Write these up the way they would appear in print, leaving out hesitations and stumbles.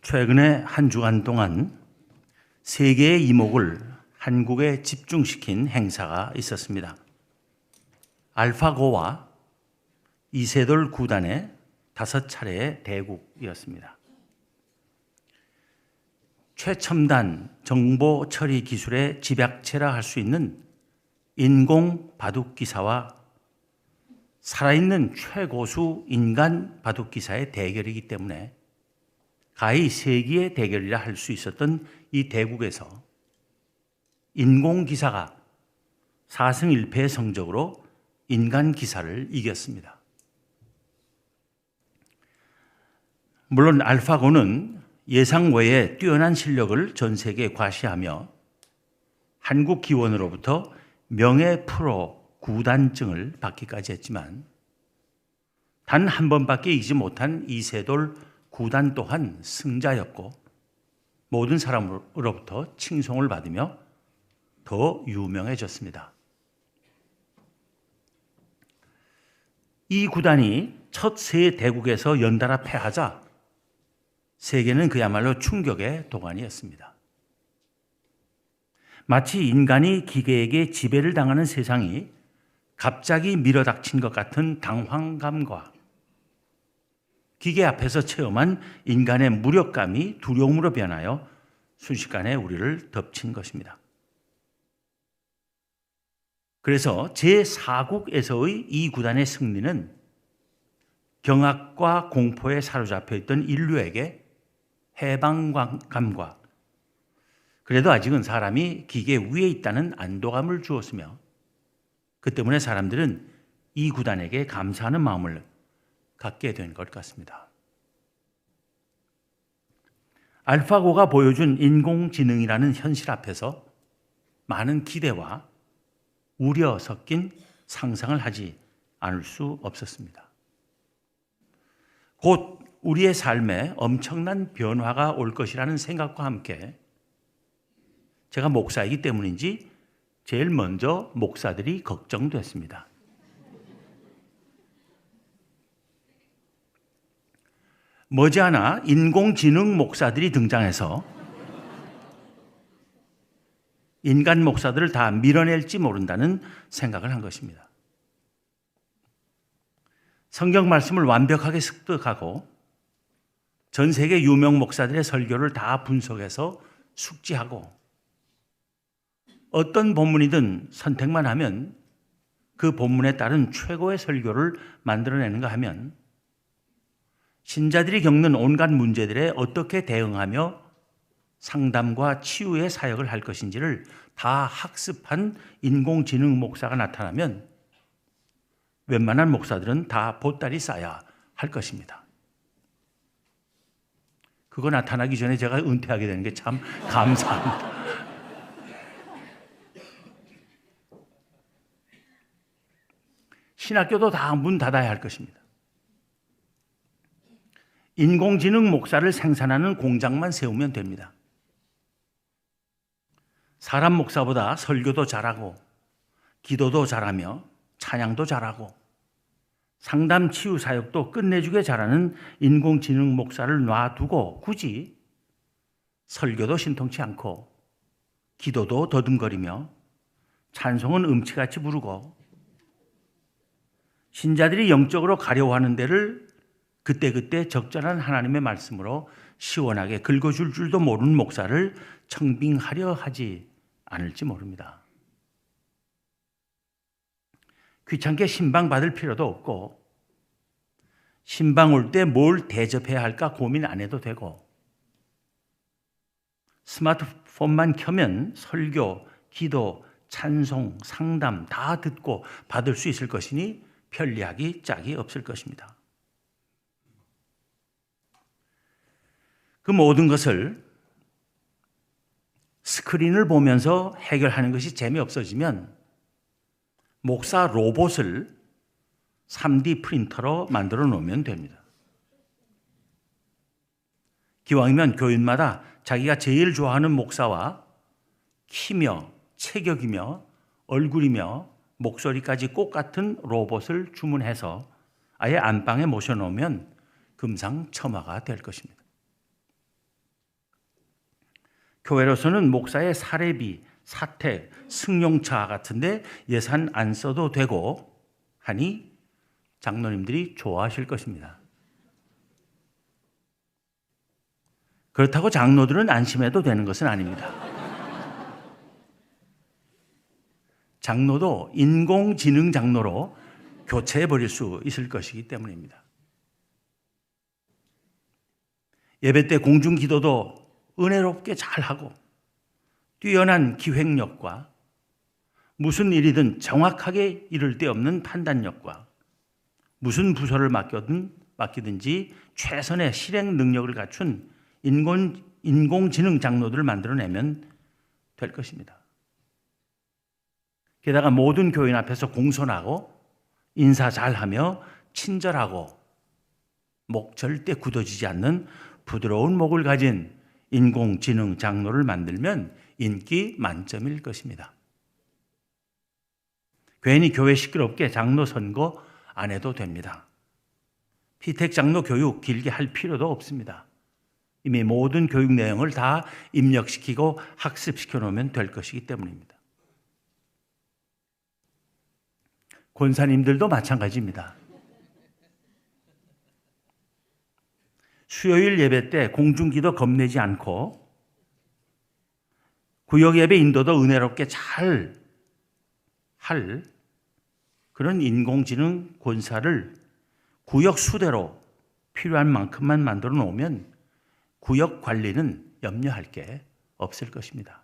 최근에 한 주간 동안 세계의 이목을 한국에 집중시킨 행사가 있었습니다. 알파고와 이세돌 구단의 5차례의 대국이었습니다. 최첨단 정보 처리 기술의 집약체라 할 수 있는 인공 바둑 기사와 살아있는 최고수 인간 바둑 기사의 대결이기 때문에 가히 세기의 대결이라 할 수 있었던 이 대국에서 인공 기사가 4승 1패의 성적으로 인간 기사를 이겼습니다. 물론 알파고는 예상 외의 뛰어난 실력을 전 세계에 과시하며 한국 기원으로부터 명예 프로 구단증을 받기까지 했지만 단 한 번밖에 이기지 못한 이세돌 구단 또한 승자였고 모든 사람으로부터 칭송을 받으며 더 유명해졌습니다. 이 구단이 첫 세 대국에서 연달아 패하자 세계는 그야말로 충격의 도가니였습니다. 마치 인간이 기계에게 지배를 당하는 세상이 갑자기 밀어닥친 것 같은 당황감과 기계 앞에서 체험한 인간의 무력감이 두려움으로 변하여 순식간에 우리를 덮친 것입니다. 그래서 제4국에서의 이 구단의 승리는 경악과 공포에 사로잡혀 있던 인류에게 해방감과 그래도 아직은 사람이 기계 위에 있다는 안도감을 주었으며 그 때문에 사람들은 이 구단에게 감사하는 마음을 갖게 된 것 같습니다. 알파고가 보여준 인공지능이라는 현실 앞에서 많은 기대와 우려 섞인 상상을 하지 않을 수 없었습니다. 곧 우리의 삶에 엄청난 변화가 올 것이라는 생각과 함께 제가 목사이기 때문인지 제일 먼저 목사들이 걱정됐습니다. 머지않아 인공지능 목사들이 등장해서 인간 목사들을 다 밀어낼지 모른다는 생각을 한 것입니다. 성경 말씀을 완벽하게 습득하고 전 세계 유명 목사들의 설교를 다 분석해서 숙지하고 어떤 본문이든 선택만 하면 그 본문에 따른 최고의 설교를 만들어내는가 하면 신자들이 겪는 온갖 문제들에 어떻게 대응하며 상담과 치유의 사역을 할 것인지를 다 학습한 인공지능 목사가 나타나면 웬만한 목사들은 다 보따리 싸야 할 것입니다. 그거 나타나기 전에 제가 은퇴하게 되는 게 참 감사합니다. 신학교도 다 문 닫아야 할 것입니다. 인공지능 목사를 생산하는 공장만 세우면 됩니다. 사람 목사보다 설교도 잘하고 기도도 잘하며 찬양도 잘하고 상담 치유 사역도 끝내주게 잘하는 인공지능 목사를 놔두고 굳이 설교도 신통치 않고 기도도 더듬거리며 찬송은 음치같이 부르고 신자들이 영적으로 가려워하는 데를 그때그때 적절한 하나님의 말씀으로 시원하게 긁어줄 줄도 모르는 목사를 청빙하려 하지 않을지 모릅니다. 귀찮게 신방 받을 필요도 없고 신방 올 때 뭘 대접해야 할까 고민 안 해도 되고 스마트폰만 켜면 설교, 기도, 찬송, 상담 다 듣고 받을 수 있을 것이니 편리하기 짝이 없을 것입니다. 그 모든 것을 스크린을 보면서 해결하는 것이 재미없어지면 목사 로봇을 3D 프린터로 만들어 놓으면 됩니다. 기왕이면 교인마다 자기가 제일 좋아하는 목사와 키며 체격이며 얼굴이며 목소리까지 꼭 같은 로봇을 주문해서 아예 안방에 모셔놓으면 금상첨화가 될 것입니다. 교회로서는 목사의 사례비, 사택, 승용차 같은데 예산 안 써도 되고 하니 장로님들이 좋아하실 것입니다. 그렇다고 장로들은 안심해도 되는 것은 아닙니다. 장로도 인공지능 장로로 교체해버릴 수 있을 것이기 때문입니다. 예배 때 공중기도도 은혜롭게 잘하고 뛰어난 기획력과 무슨 일이든 정확하게 이를 데 없는 판단력과 무슨 부서를 맡기든지 최선의 실행 능력을 갖춘 인공지능 장로들을 만들어내면 될 것입니다. 게다가 모든 교인 앞에서 공손하고 인사 잘하며 친절하고 목 절대 굳어지지 않는 부드러운 목을 가진 인공지능 장로를 만들면 인기 만점일 것입니다. 괜히 교회 시끄럽게 장로 선거 안 해도 됩니다. 피택 장로 교육 길게 할 필요도 없습니다. 이미 모든 교육 내용을 다 입력시키고 학습시켜 놓으면 될 것이기 때문입니다. 권사님들도 마찬가지입니다. 수요일 예배 때 공중기도 겁내지 않고 구역 예배 인도도 은혜롭게 잘 할 그런 인공지능 권사를 구역 수대로 필요한 만큼만 만들어 놓으면 구역 관리는 염려할 게 없을 것입니다.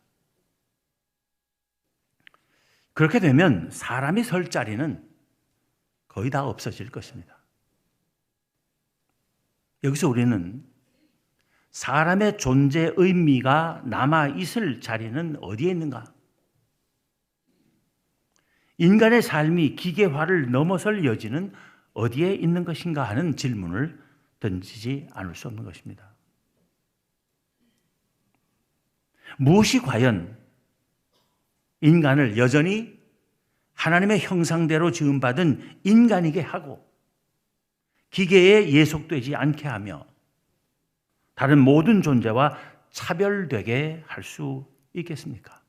그렇게 되면 사람이 설 자리는 거의 다 없어질 것입니다. 여기서 우리는 사람의 존재 의미가 남아있을 자리는 어디에 있는가? 인간의 삶이 기계화를 넘어설 여지는 어디에 있는 것인가 하는 질문을 던지지 않을 수 없는 것입니다. 무엇이 과연 인간을 여전히 하나님의 형상대로 지음받은 인간이게 하고 기계에 예속되지 않게 하며 다른 모든 존재와 차별되게 할 수 있겠습니까?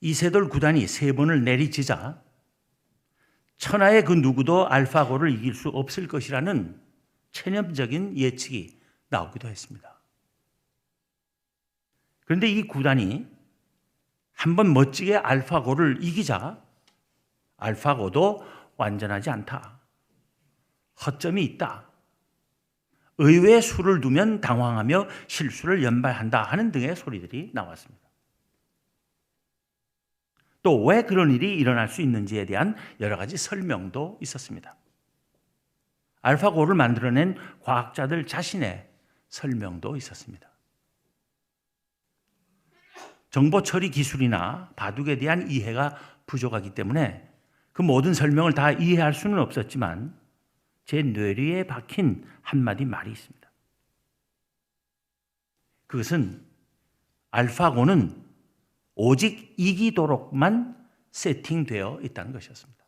이세돌 구단이 3번을 내리치자 천하의 그 누구도 알파고를 이길 수 없을 것이라는 체념적인 예측이 나오기도 했습니다. 그런데 이 구단이 한번 멋지게 알파고를 이기자 알파고도 완전하지 않다. 허점이 있다. 의외의 수를 두면 당황하며 실수를 연발한다 하는 등의 소리들이 나왔습니다. 또 왜 그런 일이 일어날 수 있는지에 대한 여러 가지 설명도 있었습니다. 알파고를 만들어낸 과학자들 자신의 설명도 있었습니다. 정보 처리 기술이나 바둑에 대한 이해가 부족하기 때문에 그 모든 설명을 다 이해할 수는 없었지만 제 뇌리에 박힌 한마디 말이 있습니다. 그것은 알파고는 오직 이기도록만 세팅되어 있다는 것이었습니다.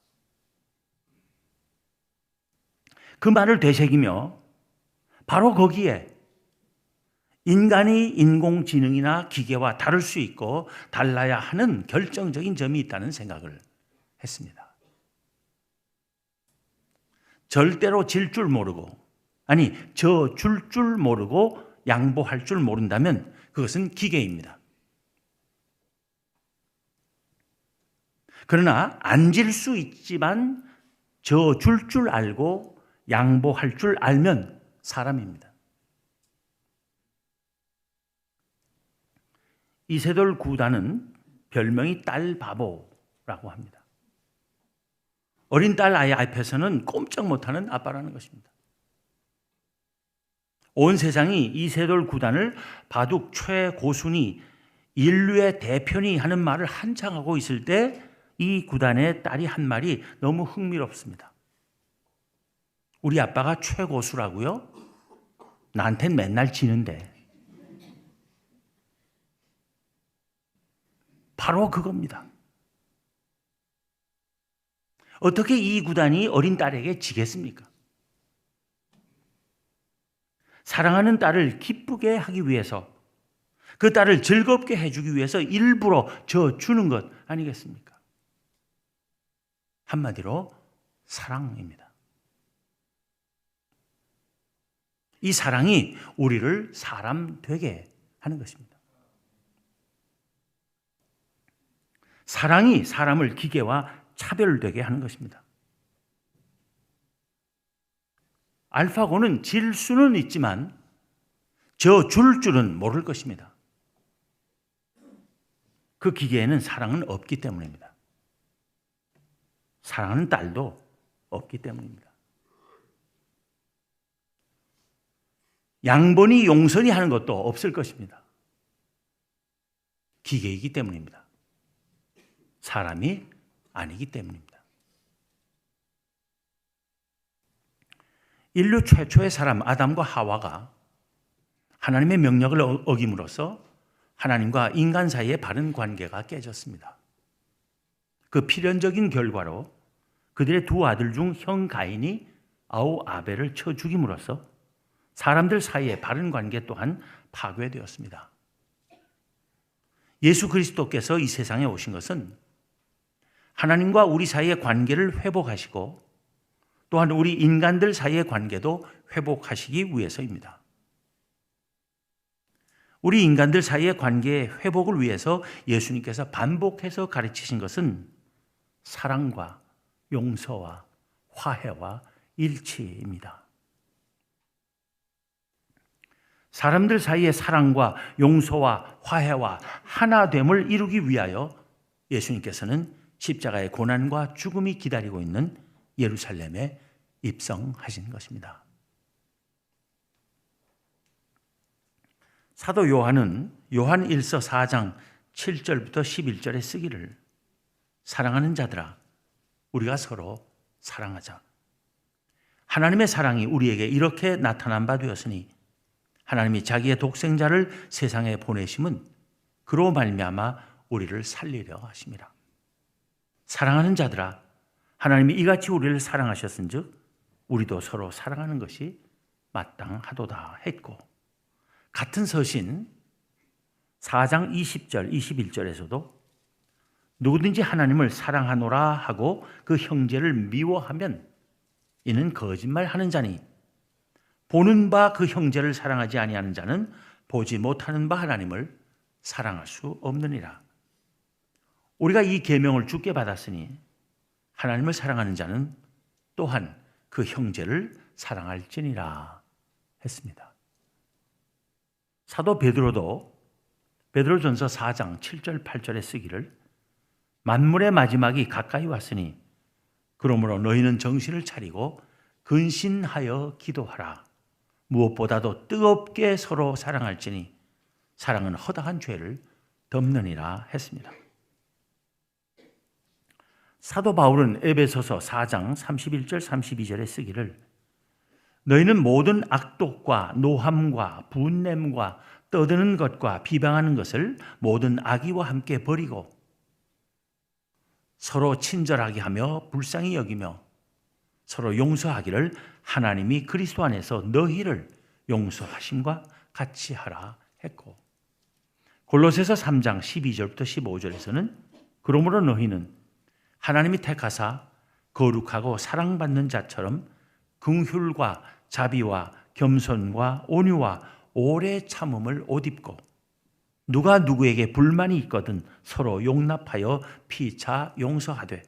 그 말을 되새기며 바로 거기에 인간이 인공지능이나 기계와 다를 수 있고 달라야 하는 결정적인 점이 있다는 생각을 했습니다. 절대로 질 줄 모르고, 아니 저 줄 줄 모르고 양보할 줄 모른다면 그것은 기계입니다. 그러나 안 질 수 있지만 저 줄 줄 알고 양보할 줄 알면 사람입니다. 이세돌 구단은 별명이 딸 바보라고 합니다. 어린 딸 아이 앞에서는 꼼짝 못하는 아빠라는 것입니다. 온 세상이 이세돌 구단을 바둑 최고순이 인류의 대표니 하는 말을 한창 하고 있을 때 이 구단의 딸이 한 말이 너무 흥미롭습니다. 우리 아빠가 최고수라고요? 나한텐 맨날 지는데. 바로 그겁니다. 어떻게 이 구단이 어린 딸에게 지겠습니까? 사랑하는 딸을 기쁘게 하기 위해서, 그 딸을 즐겁게 해주기 위해서 일부러 주는 것 아니겠습니까? 한마디로 사랑입니다. 이 사랑이 우리를 사람 되게 하는 것입니다. 사랑이 사람을 기계와 차별되게 하는 것입니다. 알파고는 질 수는 있지만 줄 줄은 모를 것입니다. 그 기계에는 사랑은 없기 때문입니다. 사랑하는 딸도 없기 때문입니다. 양번이 용선이 하는 것도 없을 것입니다. 기계이기 때문입니다. 사람이 아니기 때문입니다. 인류 최초의 사람 아담과 하와가 하나님의 명령을 어김으로써 하나님과 인간 사이의 바른 관계가 깨졌습니다. 그 필연적인 결과로 그들의 두 아들 중 형 가인이 아우 아벨을 쳐 죽임으로써 사람들 사이의 바른 관계 또한 파괴되었습니다. 예수 그리스도께서 이 세상에 오신 것은 하나님과 우리 사이의 관계를 회복하시고 또한 우리 인간들 사이의 관계도 회복하시기 위해서입니다. 우리 인간들 사이의 관계의 회복을 위해서 예수님께서 반복해서 가르치신 것은 사랑과 용서와 화해와 일치입니다. 사람들 사이의 사랑과 용서와 화해와 하나됨을 이루기 위하여 예수님께서는 십자가의 고난과 죽음이 기다리고 있는 예루살렘에 입성하신 것입니다. 사도 요한은 요한 1서 4장 7절부터 11절에 쓰기를 사랑하는 자들아 우리가 서로 사랑하자. 하나님의 사랑이 우리에게 이렇게 나타난 바 되었으니 하나님이 자기의 독생자를 세상에 보내심은 그로 말미암아 우리를 살리려 하심이라. 사랑하는 자들아 하나님이 이같이 우리를 사랑하셨은즉 우리도 서로 사랑하는 것이 마땅하도다 했고 같은 서신 4장 20절 21절에서도 누구든지 하나님을 사랑하노라 하고 그 형제를 미워하면 이는 거짓말하는 자니 보는 바 그 형제를 사랑하지 아니하는 자는 보지 못하는 바 하나님을 사랑할 수 없느니라. 우리가 이 계명을 주께 받았으니 하나님을 사랑하는 자는 또한 그 형제를 사랑할지니라 했습니다. 사도 베드로도 베드로전서 4장 7절 8절에 쓰기를 만물의 마지막이 가까이 왔으니 그러므로 너희는 정신을 차리고 근신하여 기도하라. 무엇보다도 뜨겁게 서로 사랑할지니 사랑은 허다한 죄를 덮느니라 했습니다. 사도 바울은 에베소서 4장 31절 32절에 쓰기를 너희는 모든 악독과 노함과 분냄과 떠드는 것과 비방하는 것을 모든 악의와 함께 버리고 서로 친절하게 하며 불쌍히 여기며 서로 용서하기를 하나님이 그리스도 안에서 너희를 용서하심과 같이 하라 했고 골로새서 3장 12절부터 15절에서는 그러므로 너희는 하나님이 택하사 거룩하고 사랑받는 자처럼 긍휼과 자비와 겸손과 온유와 오래 참음을 옷 입고 누가 누구에게 불만이 있거든 서로 용납하여 피차 용서하되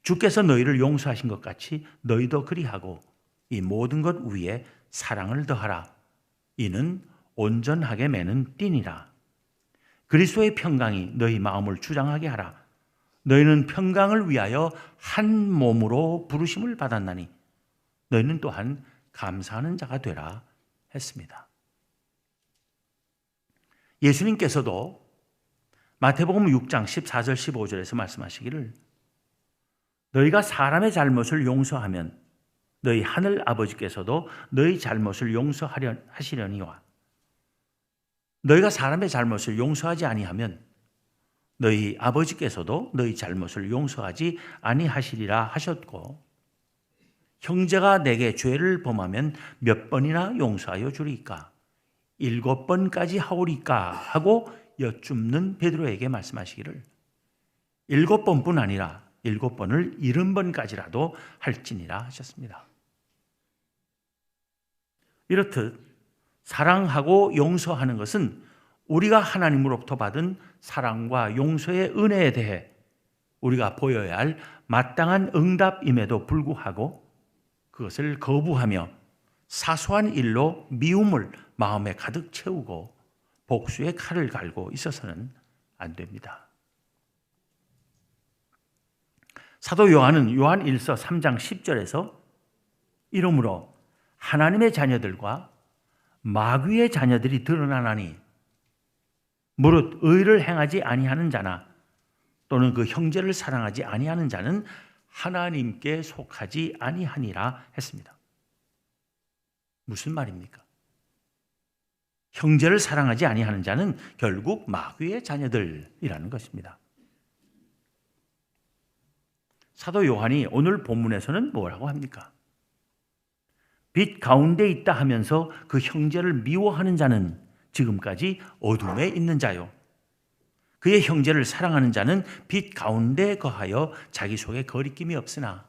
주께서 너희를 용서하신 것 같이 너희도 그리하고 이 모든 것 위에 사랑을 더하라. 이는 온전하게 매는 띠니라. 그리스도의 평강이 너희 마음을 주장하게 하라. 너희는 평강을 위하여 한 몸으로 부르심을 받았나니 너희는 또한 감사하는 자가 되라 했습니다. 예수님께서도 마태복음 6장 14절 15절에서 말씀하시기를 너희가 사람의 잘못을 용서하면 너희 하늘 아버지께서도 너희 잘못을 용서하려 하시려니와 너희가 사람의 잘못을 용서하지 아니하면 너희 아버지께서도 너희 잘못을 용서하지 아니하시리라 하셨고 형제가 내게 죄를 범하면 몇 번이나 용서하여 주리까? 7번까지 하오리까? 하고 여쭙는 베드로에게 말씀하시기를 7번뿐 아니라 7번을 70번까지라도 할지니라 하셨습니다. 이렇듯 사랑하고 용서하는 것은 우리가 하나님으로부터 받은 사랑과 용서의 은혜에 대해 우리가 보여야 할 마땅한 응답임에도 불구하고 그것을 거부하며 사소한 일로 미움을 마음에 가득 채우고 복수의 칼을 갈고 있어서는 안 됩니다. 사도 요한은 요한 1서 3장 10절에서 이러므로 하나님의 자녀들과 마귀의 자녀들이 드러나나니 무릇 의를 행하지 아니하는 자나 또는 그 형제를 사랑하지 아니하는 자는 하나님께 속하지 아니하니라 했습니다. 무슨 말입니까? 형제를 사랑하지 아니하는 자는 결국 마귀의 자녀들이라는 것입니다. 사도 요한이 오늘 본문에서는 뭐라고 합니까? 빛 가운데 있다 하면서 그 형제를 미워하는 자는 지금까지 어둠에 있는 자요. 그의 형제를 사랑하는 자는 빛 가운데 거하여 자기 속에 거리낌이 없으나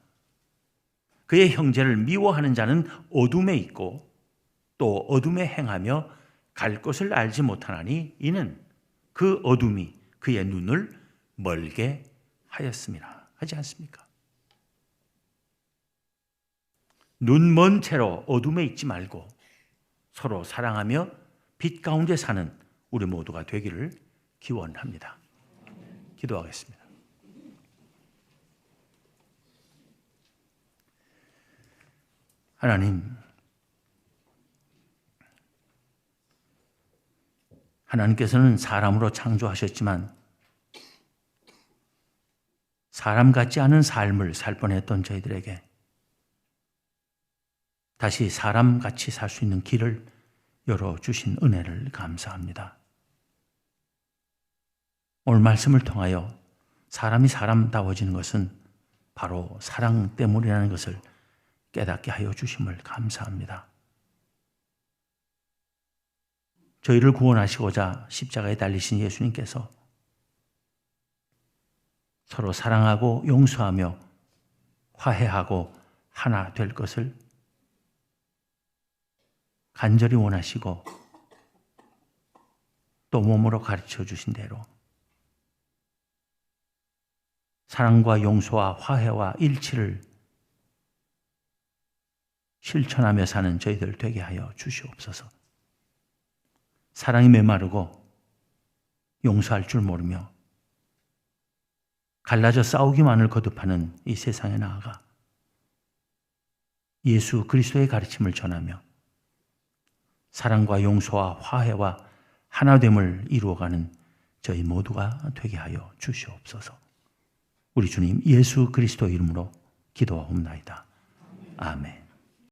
그의 형제를 미워하는 자는 어둠에 있고 또 어둠에 행하며 갈 곳을 알지 못하나니 이는 그 어둠이 그의 눈을 멀게 하였습니다. 하지 않습니까? 눈 먼 채로 어둠에 있지 말고 서로 사랑하며 빛 가운데 사는 우리 모두가 되기를 기원합니다. 기도하겠습니다. 하나님께서는 사람으로 창조하셨지만 사람 같지 않은 삶을 살 뻔했던 저희들에게 다시 사람같이 살 수 있는 길을 열어주신 은혜를 감사합니다. 오늘 말씀을 통하여 사람이 사람다워지는 것은 바로 사랑 때문이라는 것을 깨닫게 하여 주심을 감사합니다. 저희를 구원하시고자 십자가에 달리신 예수님께서 서로 사랑하고 용서하며 화해하고 하나 될 것을 간절히 원하시고 또 몸으로 가르쳐 주신 대로 사랑과 용서와 화해와 일치를 실천하며 사는 저희들 되게 하여 주시옵소서. 사랑이 메마르고 용서할 줄 모르며 갈라져 싸우기만을 거듭하는 이 세상에 나아가 예수 그리스도의 가르침을 전하며 사랑과 용서와 화해와 하나됨을 이루어가는 저희 모두가 되게 하여 주시옵소서. 우리 주님 예수 그리스도 이름으로 기도하옵나이다. 아멘.